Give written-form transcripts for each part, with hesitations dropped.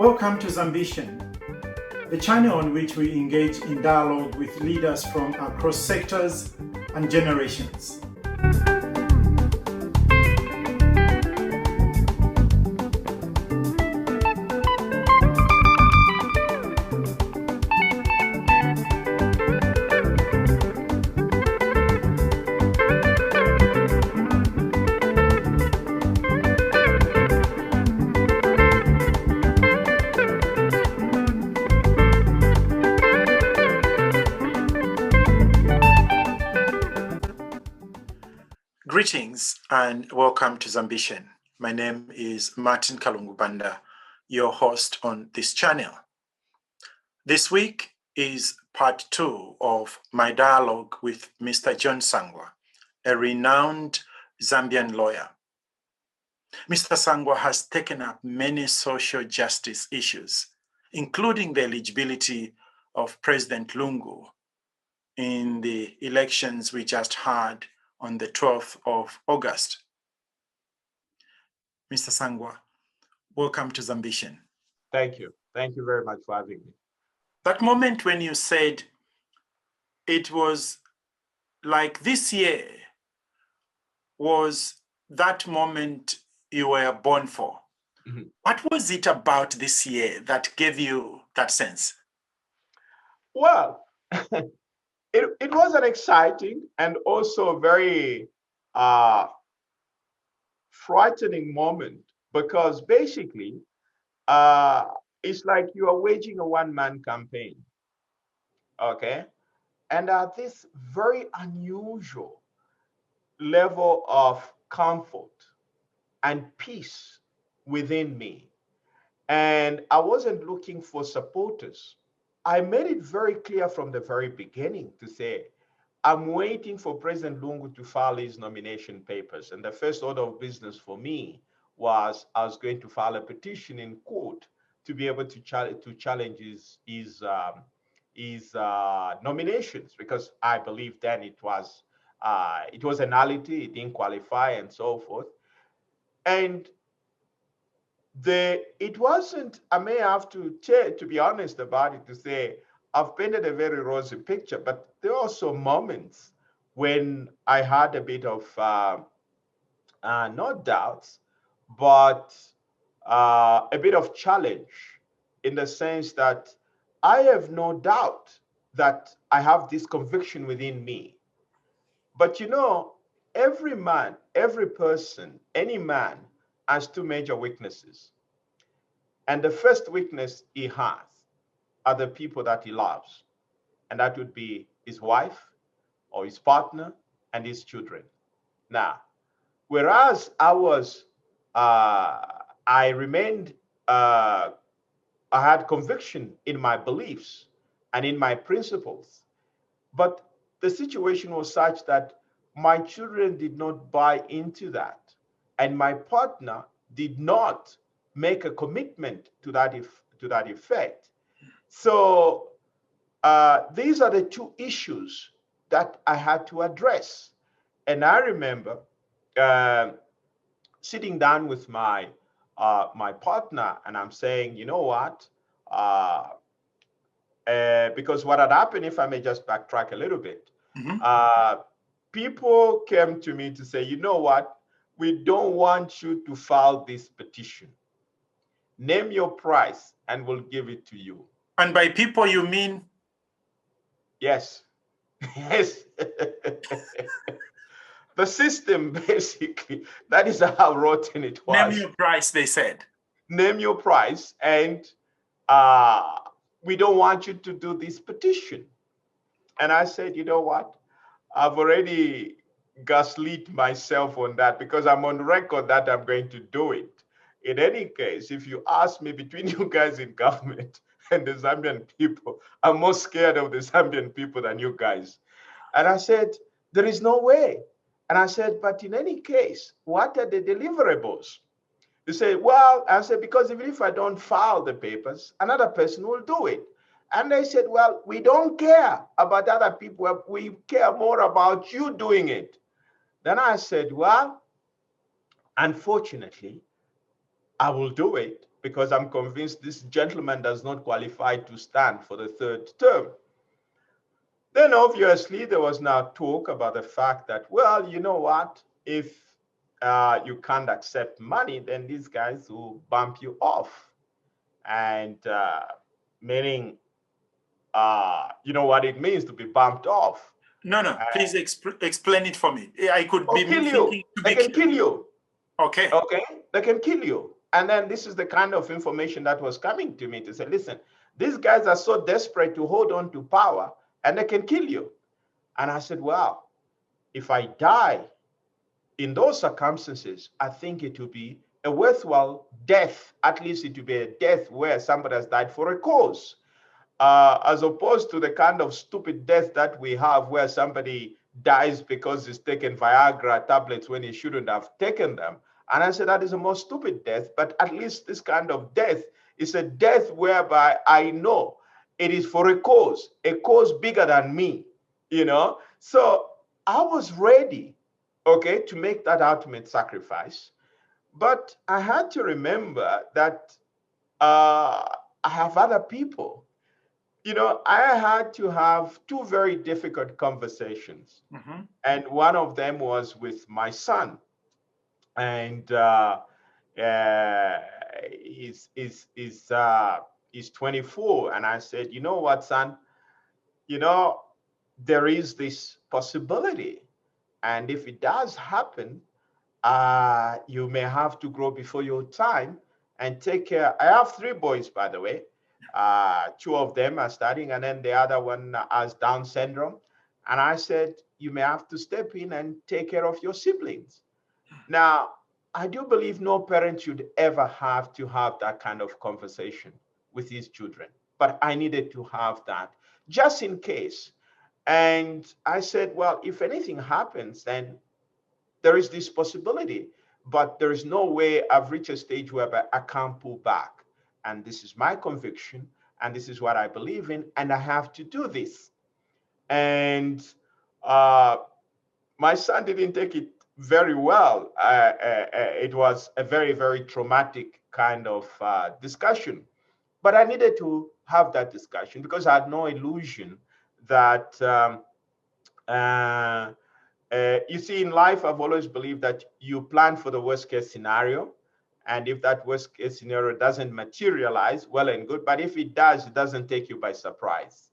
Welcome to Zambian, the channel on which we engage in dialogue with leaders from across sectors and generations. Greetings and welcome to Zambian. My name is Martin Kalungubanda, your host on this channel. This week is part 2 of my dialogue with Mr. John Sangwa, a renowned Zambian lawyer. Mr. Sangwa has taken up many social justice issues, including the eligibility of President Lungu in the elections we just had on the 12th of August. Mr. Sangwa, welcome to Zambian. Thank you. Thank you very much for having me. That moment when you said it was like this year was that moment you were born for. Mm-hmm. What was it about this year that gave you that sense? Well, it was an exciting and also very frightening moment, because basically it's like you are waging a one-man campaign, okay? And at this very unusual level of comfort and peace within me. And I wasn't looking for supporters. I made it very clear from the very beginning to say, I'm waiting for President Lungu to file his nomination papers. And the first order of business for me was I was going to file a petition in court to be able to challenge his nominations, because I believe then it was a nullity, it didn't qualify, and so forth. And it wasn't, I may have to be honest about it, to say I've painted a very rosy picture, but there are also moments when I had a bit of not doubts, but a bit of challenge, in the sense that I have no doubt that I have this conviction within me. But you know, every man, every person, any man has two major weaknesses. And the first weakness he has are the people that he loves. And that would be his wife or his partner and his children. Now, whereas I remained, I had conviction in my beliefs and in my principles, but the situation was such that my children did not buy into that, and my partner did not make a commitment to that effect. So these are the two issues that I had to address. And I remember sitting down with my partner, and I'm saying, you know what? Because what had happened, if I may just backtrack a little bit, mm-hmm. People came to me to say, you know what? We don't want you to file this petition. Name your price and we'll give it to you. And by people, you mean? Yes. Yes. The system, basically, that is how rotten it was. Name your price, they said. Name your price, and we don't want you to do this petition. And I said, you know what? I've already gaslit myself on that, because I'm on record that I'm going to do it. In any case, if you ask me, between you guys in government and the Zambian people, I'm more scared of the Zambian people than you guys. And I said, there is no way. And I said, but in any case, what are the deliverables? They say, well, I said, because even if I don't file the papers, another person will do it. And they said, well, we don't care about other people. We care more about you doing it. Then I said, well, unfortunately, I will do it, because I'm convinced this gentleman does not qualify to stand for the third term. Then obviously there was now talk about the fact that, well, you know what, if you can't accept money, then these guys will bump you off. And meaning, you know what it means to be bumped off. No, please explain it for me. I could be Kill you. thinking to They be can kill you. Okay. Okay, they can kill you. And then this is the kind of information that was coming to me to say, listen, these guys are so desperate to hold on to power and they can kill you. And I said, well, if I die in those circumstances, I think it will be a worthwhile death. At least it will be a death where somebody has died for a cause, as opposed to the kind of stupid death that we have where somebody dies because he's taken Viagra tablets when he shouldn't have taken them. And I said that is a more stupid death, but at least this kind of death is a death whereby I know it is for a cause bigger than me, you know? So I was ready, okay, to make that ultimate sacrifice. But I had to remember that I have other people. You know, I had to have two very difficult conversations. Mm-hmm. And one of them was with my son. And he's 24. And I said, you know what, son, you know, there is this possibility. And if it does happen, you may have to grow before your time and take care. I have three boys, by the way. Two of them are studying, and then the other one has Down syndrome. And I said, you may have to step in and take care of your siblings. Now, I do believe no parent should ever have to have that kind of conversation with his children. But I needed to have that just in case. And I said, well, if anything happens, then there is this possibility, but there is no way I've reached a stage where I can't pull back. And this is my conviction, and this is what I believe in, and I have to do this. And my son didn't take it very well. It was a very, very traumatic kind of discussion. But I needed to have that discussion because I had no illusion that you see, in life, I've always believed that you plan for the worst case scenario. And if that worst case scenario doesn't materialize, well and good. But if it does, it doesn't take you by surprise.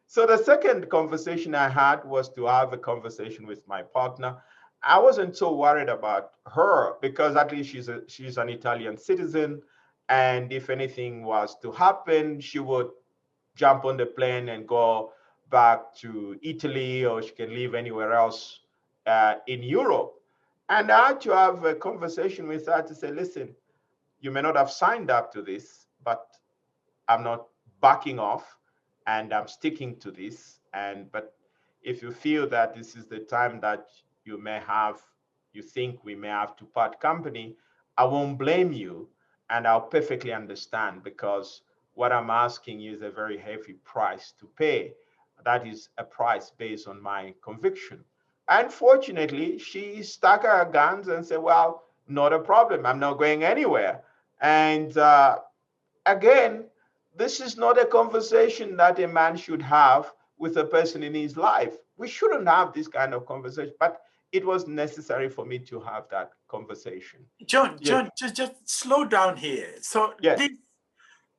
So the second conversation I had was to have a conversation with my partner. I wasn't so worried about her because at least she's an Italian citizen. And if anything was to happen, she would jump on the plane and go back to Italy, or she can live anywhere else in Europe. And I had to have a conversation with her to say, listen, you may not have signed up to this, but I'm not backing off and I'm sticking to this. But if you feel that this is the time that you think we may have to part company, I won't blame you. And I'll perfectly understand, because what I'm asking you is a very heavy price to pay. That is a price based on my conviction. Unfortunately, she stuck her guns and said, well, not a problem. I'm not going anywhere. And again, this is not a conversation that a man should have with a person in his life. We shouldn't have this kind of conversation, but it was necessary for me to have that conversation. John, just slow down here. So yes.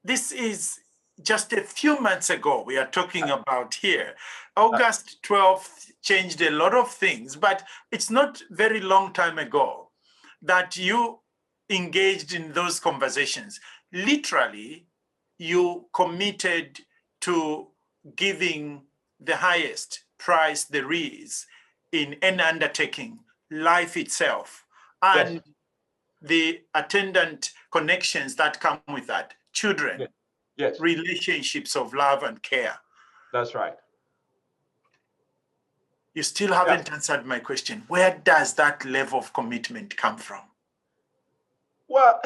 This is just a few months ago we are talking about here. August 12th changed a lot of things, but it's not very long time ago that you engaged in those conversations. Literally, you committed to giving the highest price there is in an undertaking, life itself, and the attendant connections that come with that. Children, yes. Relationships of love and care. That's right. You still haven't answered my question. Where does that level of commitment come from? Well,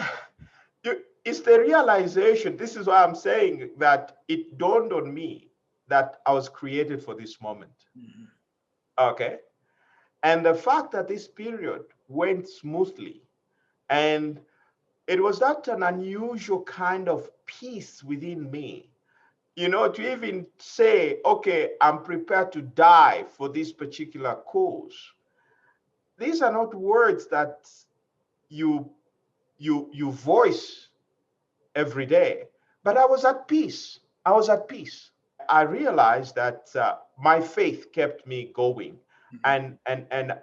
it's the realization. This is why I'm saying that it dawned on me that I was created for this moment. Mm-hmm. Okay. And the fact that this period went smoothly, and it was that an unusual kind of peace within me, to even say, okay, I'm prepared to die for this particular cause. These are not words that you voice every day, but I was at peace. I was at peace. I realized that my faith kept me going, and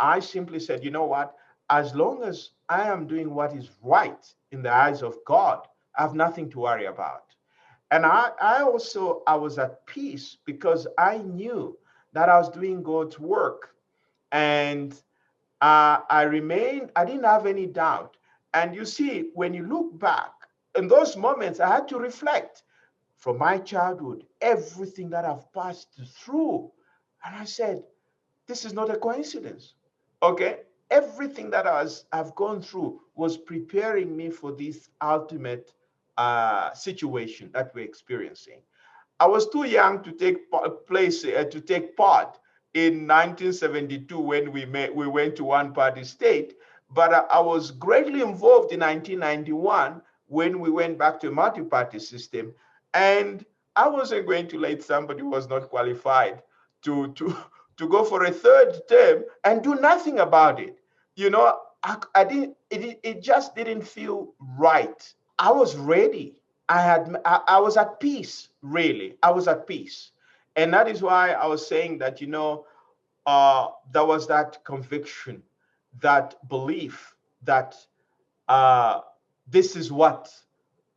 I simply said, you know what? As long as I am doing what is right in the eyes of God, I have nothing to worry about. And I was at peace because I knew that I was doing God's work, and I didn't have any doubt. And you see, when you look back in those moments, I had to reflect from my childhood, everything that I've passed through. And I said, this is not a coincidence. Okay. Everything that I've gone through was preparing me for this ultimate situation that we're experiencing. I was too young to take part in 1972 when we went to one party state, but I was greatly involved in 1991 when we went back to a multi-party system, and I wasn't going to let somebody who was not qualified to to go for a third term and do nothing about it. I didn't. It just didn't feel right. I was ready. I was at peace, really. I was at peace. And that is why I was saying that, there was that conviction, that belief that uh, this is what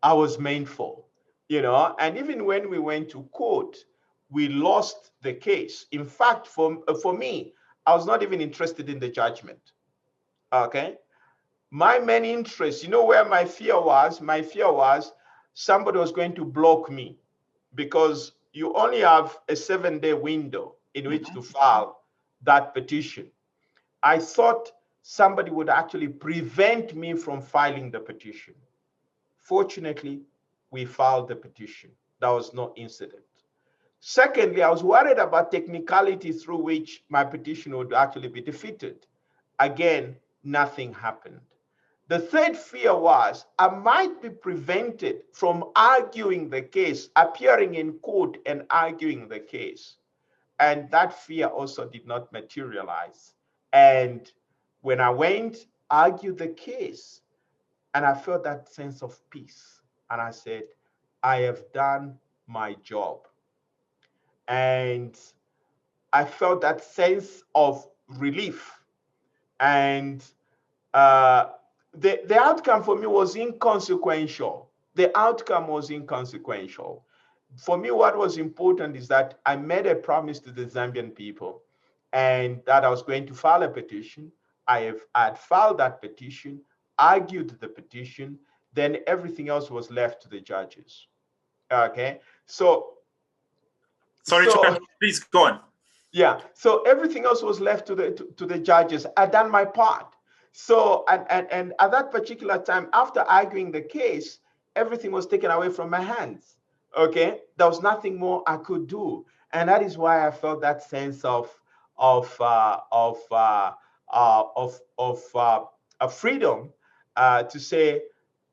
I was meant for, And even when we went to court, we lost the case. In fact, for me, I was not even interested in the judgment. Okay. My main interest, where my fear was? My fear was somebody was going to block me, because you only have a 7-day window in which to file that petition. I thought somebody would actually prevent me from filing the petition. Fortunately, we filed the petition. There was no incident. Secondly, I was worried about technicality through which my petition would actually be defeated. Again, nothing happened. The third fear was I might be prevented from arguing the case, appearing in court and arguing the case. And that fear also did not materialize. And when I went, argued the case, and I felt that sense of peace. And I said, I have done my job. And I felt that sense of relief. And the outcome for me was inconsequential. The outcome was inconsequential. For me, what was important is that I made a promise to the Zambian people, and that I was going to file a petition. I had filed that petition, argued the petition, then everything else was left to the judges. Okay, Please go on. Yeah, so everything else was left to the judges. I'd done my part. So and at that particular time, after arguing the case, everything was taken away from my hands. Okay, there was nothing more I could do, and that is why I felt that sense of freedom to say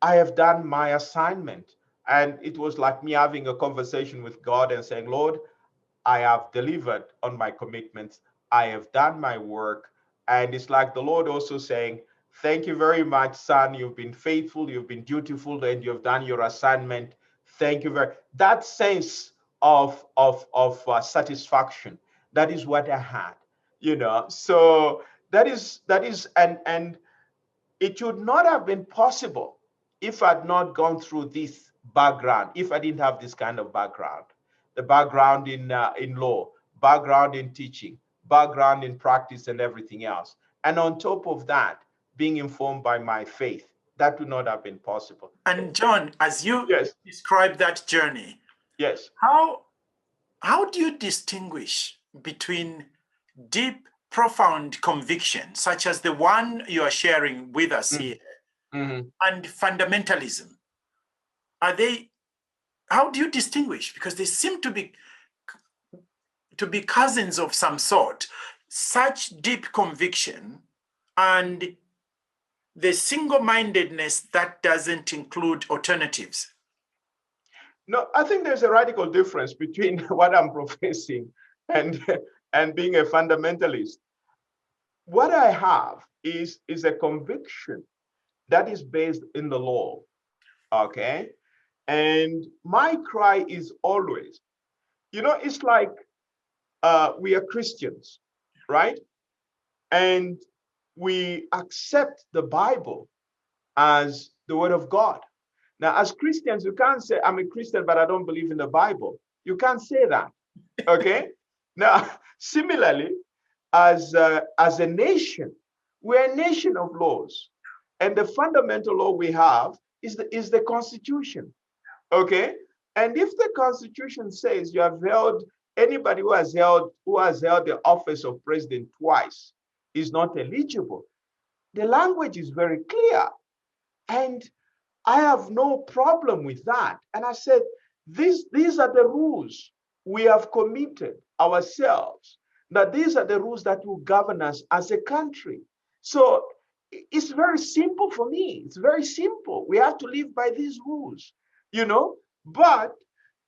I have done my assignment, and it was like me having a conversation with God and saying, Lord, I have delivered on my commitments. I have done my work. And it's like the Lord also saying, thank you very much, son. You've been faithful, you've been dutiful, and you've done your assignment. Thank you very. That sense of satisfaction, that is what I had, So that is, and it would not have been possible if I'd not gone through this background, if I didn't have this kind of background. The background in law, background in teaching, background in practice and everything else. And on top of that, being informed by my faith, that would not have been possible. And John, as you describe that journey, yes, how do you distinguish between deep, profound conviction, such as the one you are sharing with us here, and fundamentalism? How do you distinguish? Because they seem to be cousins of some sort. Such deep conviction and the single-mindedness that doesn't include alternatives? No, I think there's a radical difference between what I'm professing and, and being a fundamentalist. What I have is a conviction that is based in the law, okay? And my cry is always, it's like we are Christians, right? And we accept the Bible as the word of God. Now, as Christians, you can't say, I'm a Christian, but I don't believe in the Bible. You can't say that, okay? Now, similarly, as a nation, we're a nation of laws. And the fundamental law we have is the Constitution, okay? And if the Constitution says you have held, anybody who has held the office of president twice is not eligible, the language is very clear. And I have no problem with that. And I said, these are the rules we have committed ourselves, that these are the rules that will govern us as a country. So it's very simple for me. It's very simple. We have to live by these rules, But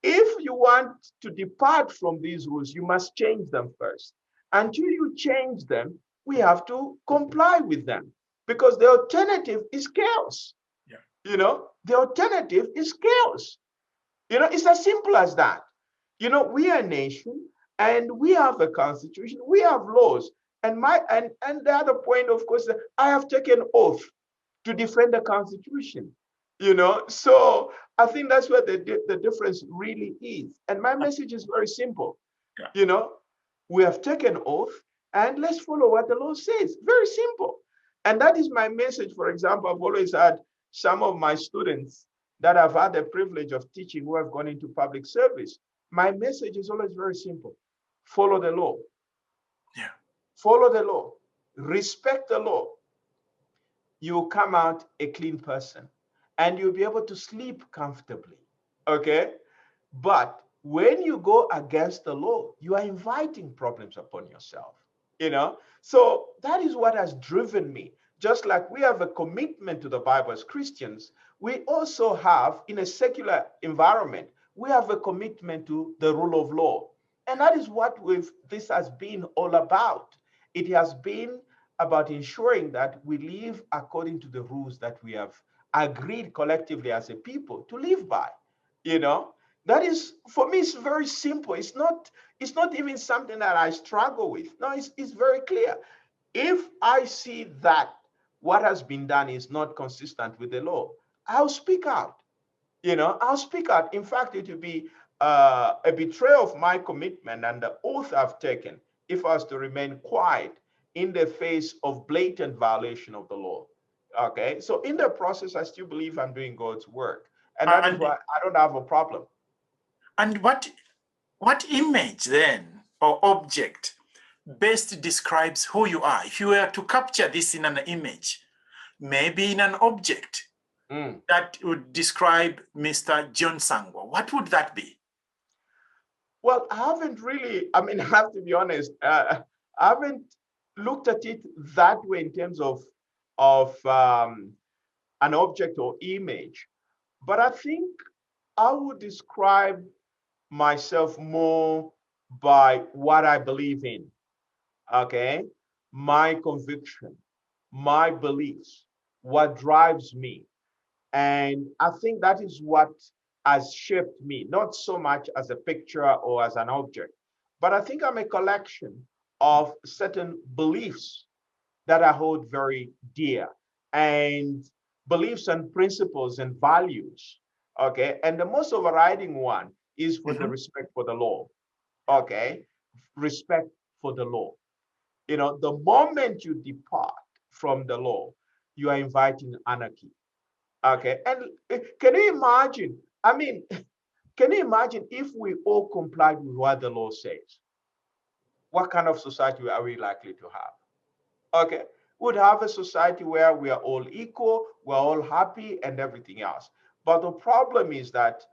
if you want to depart from these rules, you must change them first. Until you change them, we have to comply with them because the alternative is chaos. The alternative is chaos. It's as simple as that. We are a nation and we have a constitution, we have laws. And the other point, of course, I have taken oath to defend the constitution. So I think that's where the difference really is. And my message is very simple. We have taken oath and let's follow what the law says. Very simple. And that is my message. For example, I've always had some of my students that I've had the privilege of teaching who have gone into public service. My message is always very simple. Follow the law. Yeah. Follow the law. Respect the law. You'll come out a clean person and you'll be able to sleep comfortably. Okay? But when you go against the law, you are inviting problems upon yourself. So that is what has driven me. Just like we have a commitment to the Bible as Christians, we also have, in a secular environment, we have a commitment to the rule of law. And that is what this has been all about. It has been about ensuring that we live according to the rules that we have agreed collectively as a people to live by. That is, for me, it's very simple. It's not even something that I struggle with. No, it's very clear. If I see that what has been done is not consistent with the law, I'll speak out. I'll speak out. In fact, it would be a betrayal of my commitment and the oath I've taken if I was to remain quiet in the face of blatant violation of the law. Okay, so in the process, I still believe I'm doing God's work. And that is why I don't have a problem. And what image then or object best describes who you are? If you were to capture this in an image, maybe in an object that would describe Mr. John Sangwa, what would that be? Well, I haven't really, I have to be honest, I haven't looked at it that way in terms of an object or image. But I think I would describe myself more by what I believe in, okay? My conviction, my beliefs, what drives me. And I think that is what has shaped me, not so much as a picture or as an object, but I think I'm a collection of certain beliefs that I hold very dear, and beliefs and principles and values, okay? And the most overriding one is for the respect for the law, okay? Respect for the law. The moment you depart from the law, you are inviting anarchy, okay? And can you imagine? Can you imagine if we all complied with what the law says? What kind of society are we likely to have? Okay, we'd have a society where we are all equal, we're all happy, and everything else. But the problem is that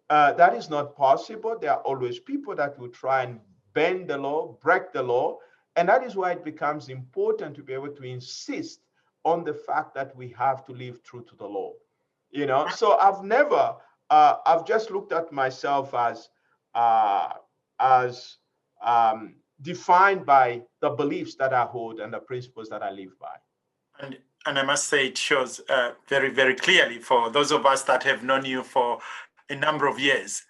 that is not possible. There are always people that will try and bend the law, break the law, and that is why it becomes important to be able to insist on the fact that we have to live true to the law. So I've just looked at myself as defined by the beliefs that I hold and the principles that I live by. And I must say, it shows very, very clearly for those of us that have known you for a number of years.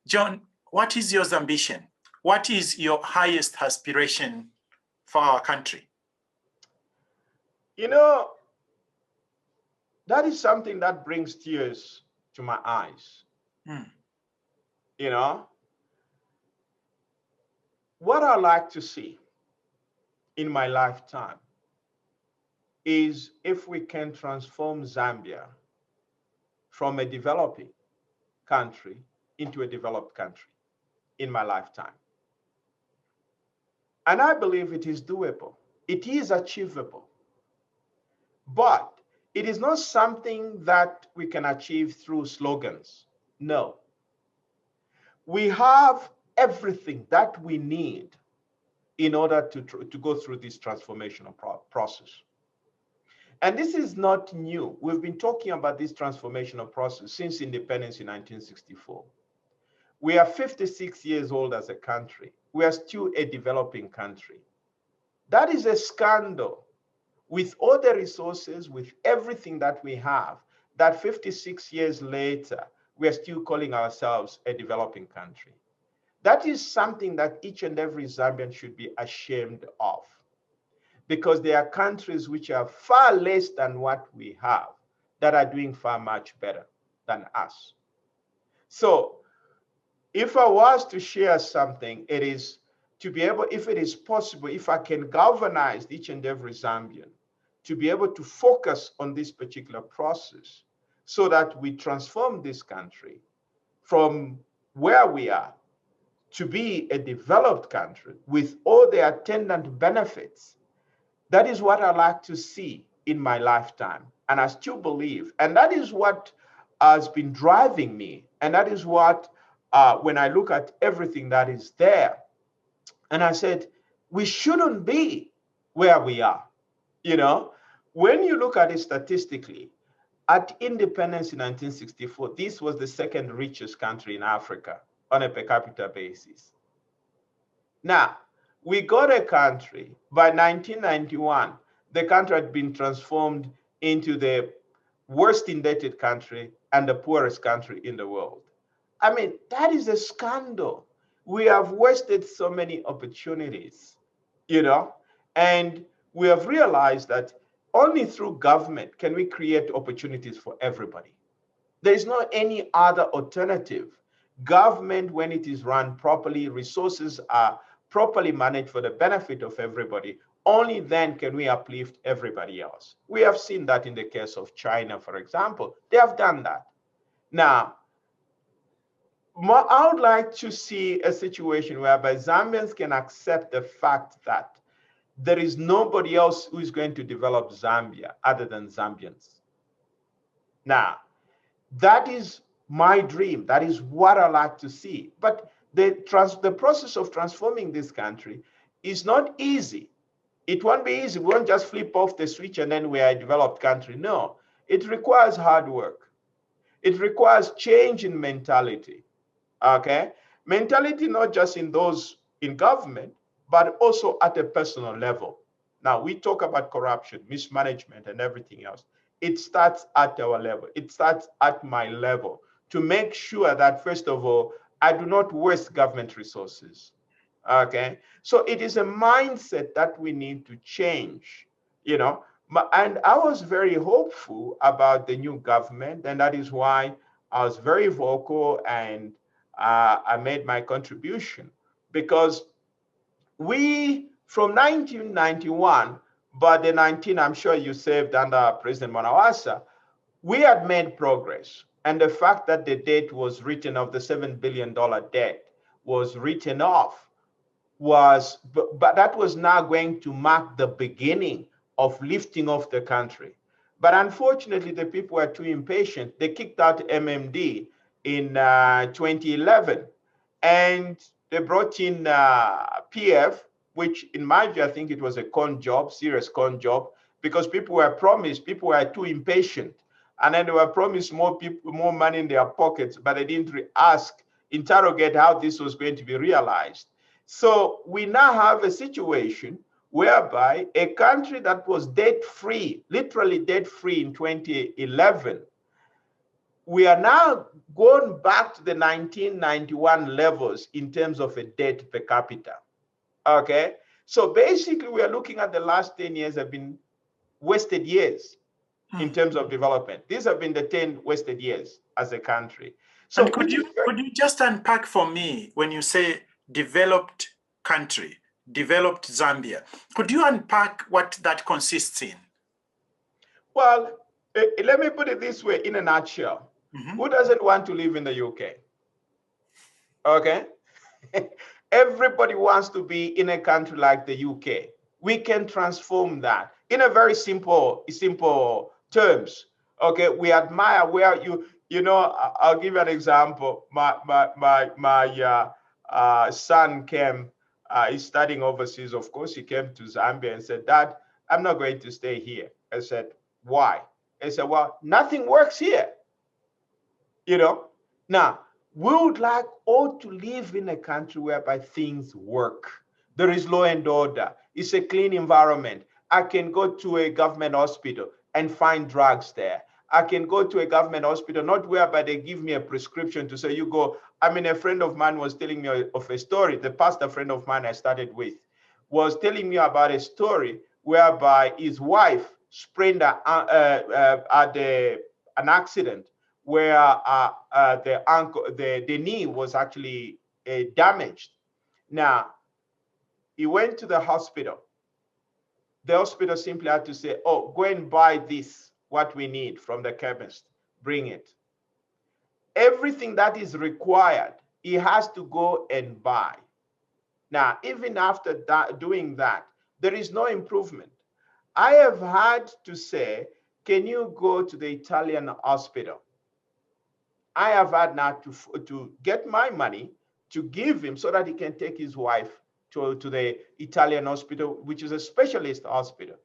John, what is your ambition? What is your highest aspiration for our country? That is something that brings tears to my eyes. What I like to see in my lifetime is if we can transform Zambia from a developing country into a developed country in my lifetime. And I believe it is doable. It is achievable. But it is not something that we can achieve through slogans. No. We have everything that we need in order to go through this transformational process. And this is not new. We've been talking about this transformational process since independence in 1964. We are 56 years old as a country. We are still a developing country. That is a scandal. With all the resources, with everything that we have, that 56 years later, we are still calling ourselves a developing country. That is something that each and every Zambian should be ashamed of, because there are countries which are far less than what we have that are doing far much better than us. So if I was to share something, it is to be able, if it is possible, if I can galvanize each and every Zambian to be able to focus on this particular process so that we transform this country from where we are to be a developed country with all the attendant benefits. That is what I like to see in my lifetime. And I still believe, and that is what has been driving me. And that is what, when I look at everything that is there, and I said, we shouldn't be where we are. When you look at it statistically, at independence in 1964, this was the second richest country in Africa on a per capita basis. Now, we got a country, by 1991, the country had been transformed into the worst indebted country and the poorest country in the world. I mean, that is a scandal. We have wasted so many opportunities, and we have realized that only through government can we create opportunities for everybody. There is not any other alternative. Government, when it is run properly, resources are properly managed for the benefit of everybody, only then can we uplift everybody else. We have seen that in the case of China, for example. They have done that. Now, I would like to see a situation whereby Zambians can accept the fact that there is nobody else who is going to develop Zambia other than Zambians. Now, that is my dream. That is what I like to see. But the process of transforming this country is not easy. It won't be easy. We won't just flip off the switch and then we are a developed country. No, it requires hard work. It requires change in mentality. Okay? Mentality not just in those in government, but also at a personal level. Now, we talk about corruption, mismanagement, and everything else. It starts at our level. It starts at my level to make sure that, first of all, I do not waste government resources. Okay? So it is a mindset that we need to change, And I was very hopeful about the new government, and that is why I was very vocal and I made my contribution, because we, from 1991, but the 19, I'm sure you served under President Mwanawasa, we had made progress. And the fact that the debt was written off, the $7 billion debt was written off, but that was now going to mark the beginning of lifting off the country. But unfortunately, the people were too impatient. They kicked out MMD in 2011, and they brought in PF, which in my view, I think it was a con job, serious con job, because people were too impatient. And then they were promised more money in their pockets, but they didn't interrogate how this was going to be realized. So we now have a situation whereby a country that was debt-free, literally debt-free in 2011, we are now going back to the 1991 levels in terms of a debt per capita. Okay, so basically we are looking at the last 10 years have been wasted years in terms of development. These have been the 10 wasted years as a country. So and could you just unpack for me when you say developed country, developed Zambia, could you unpack what that consists in? Well, let me put it this way in a nutshell. Who doesn't want to live in the UK? Okay. Everybody wants to be in a country like the UK. We can transform that in a very simple terms. Okay, we admire where I'll give you an example. My son came. He's studying overseas. Of course, he came to Zambia and said, "Dad, I'm not going to stay here." I said, "Why?" He said, "Well, nothing works here." Now, we would like all to live in a country whereby things work. There is law and order. It's a clean environment. I can go to a government hospital and find drugs there. I can go to a government hospital, not whereby they give me a prescription to say, you go. I mean, a friend of mine was telling me of a story. The pastor friend of mine I started with was telling me about a story whereby his wife sprained an accident where the knee was actually damaged. Now, he went to the hospital. The hospital simply had to say, "Oh, go and buy this, what we need from the chemist, bring it." Everything that is required, he has to go and buy. Now, even after doing that, there is no improvement. I have had to say, "Can you go to the Italian hospital?" I have had now to get my money to give him so that he can take his wife to the Italian hospital, which is a specialist hospital.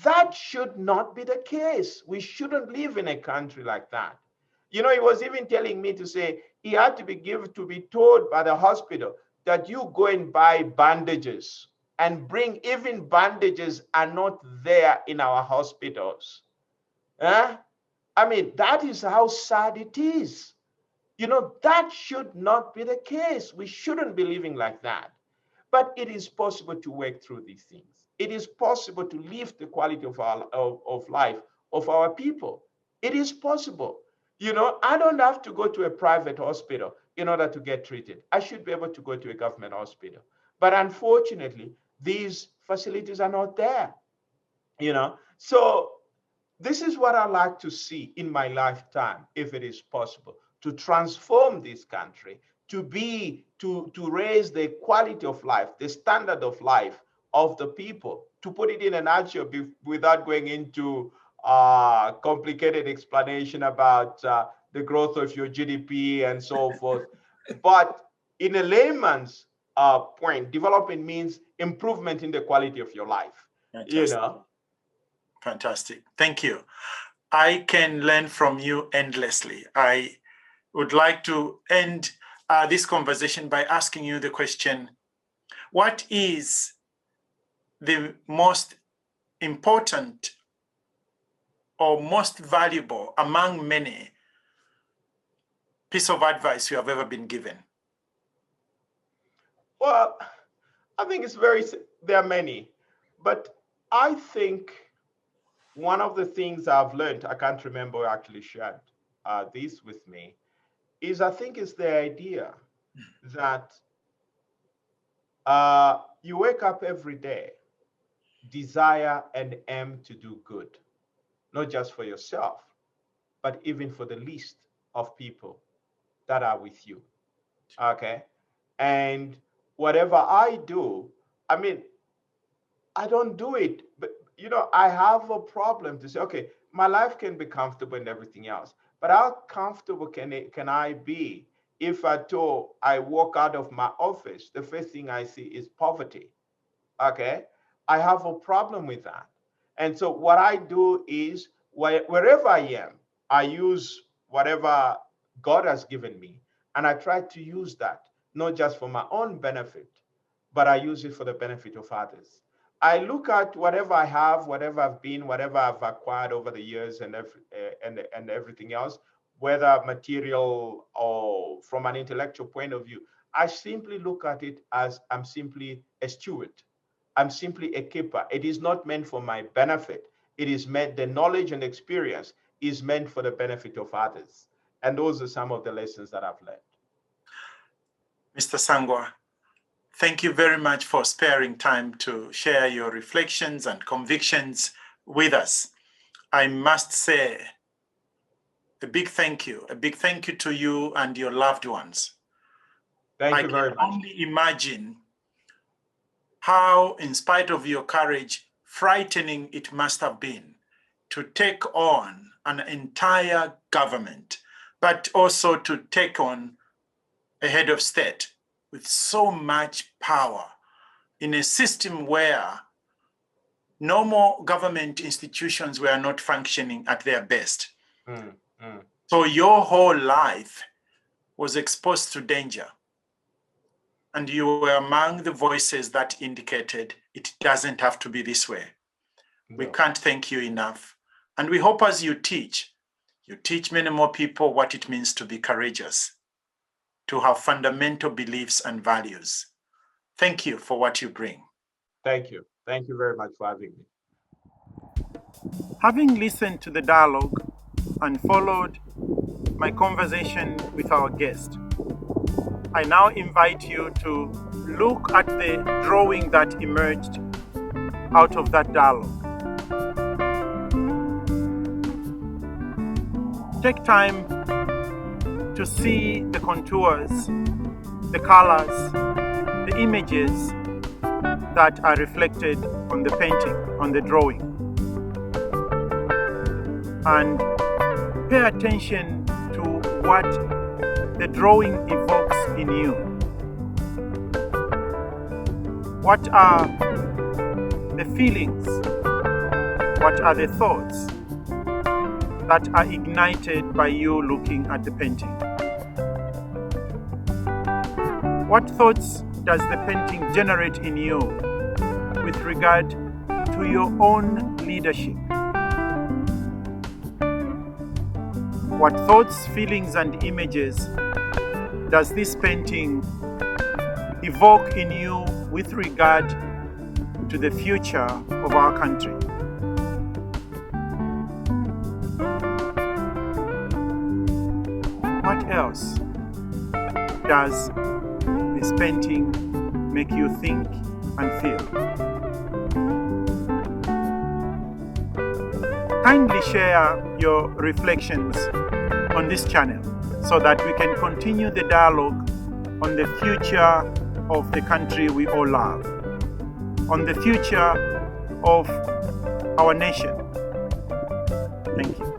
That should not be the case. We shouldn't live in a country like that. He was even telling me to say he had to be told by the hospital that you go and buy bandages and bring. Even bandages are not there in our hospitals. I mean, that is how sad it is. That should not be the case. We shouldn't be living like that. But it is possible to work through these things. It is possible to lift the quality of life of our people. It is possible. I don't have to go to a private hospital in order to get treated. I should be able to go to a government hospital. But unfortunately, these facilities are not there. So this is what I like to see in my lifetime, if it is possible, to transform this country, to raise the quality of life, the standard of life of the people. To put it in a nutshell, without going into complicated explanation about the growth of your GDP and so forth, but in a layman's point, development means improvement in the quality of your life. Fantastic. Fantastic. Thank you. I can learn from you endlessly. I would like to end this conversation by asking you the question, what is the most important or most valuable among many piece of advice you have ever been given? Well, I think there are many, but I think one of the things I've learned, I can't remember who actually shared this with me, is I think it's the idea that you wake up every day, desire and aim to do good, not just for yourself, but even for the least of people that are with you. Okay? And whatever I do, I mean, I don't do it, but I have a problem to say, okay, my life can be comfortable and everything else, but how comfortable can I be if at all I walk out of my office, the first thing I see is poverty? Okay, I have a problem with that. And so what I do is wherever I am, I use whatever God has given me, and I try to use that, not just for my own benefit, but I use it for the benefit of others. I look at whatever I have, whatever I've been, whatever I've acquired over the years, and everything else, whether material or from an intellectual point of view. I simply look at it as I'm simply a steward. I'm simply a keeper. It is not meant for my benefit. It is meant, the knowledge and experience is meant for the benefit of others. And those are some of the lessons that I've learned. Mr. Sangwa, thank you very much for sparing time to share your reflections and convictions with us. I must say a big thank you to you and your loved ones. Thank you very much. I can only imagine how, in spite of your courage, frightening it must have been to take on an entire government, but also to take on a head of state with so much power in a system where normal government institutions were not functioning at their best. So your whole life was exposed to danger. And you were among the voices that indicated it doesn't have to be this way. No. We can't thank you enough. And we hope as you teach many more people what it means to be courageous, to have fundamental beliefs and values. Thank you for what you bring. Thank you. Thank you very much for having me. Having listened to the dialogue and followed my conversation with our guest, I now invite you to look at the drawing that emerged out of that dialogue. Take time to see the contours, the colors, the images that are reflected on the painting, on the drawing. And pay attention to what the drawing evokes in you. What are the feelings? What are the thoughts that are ignited by you looking at the painting? What thoughts does the painting generate in you with regard to your own leadership? What thoughts, feelings, and images does this painting evoke in you with regard to the future of our country? What else does this painting make you think and feel? Kindly share your reflections on this channel so that we can continue the dialogue on the future of the country we all love, on the future of our nation. Thank you.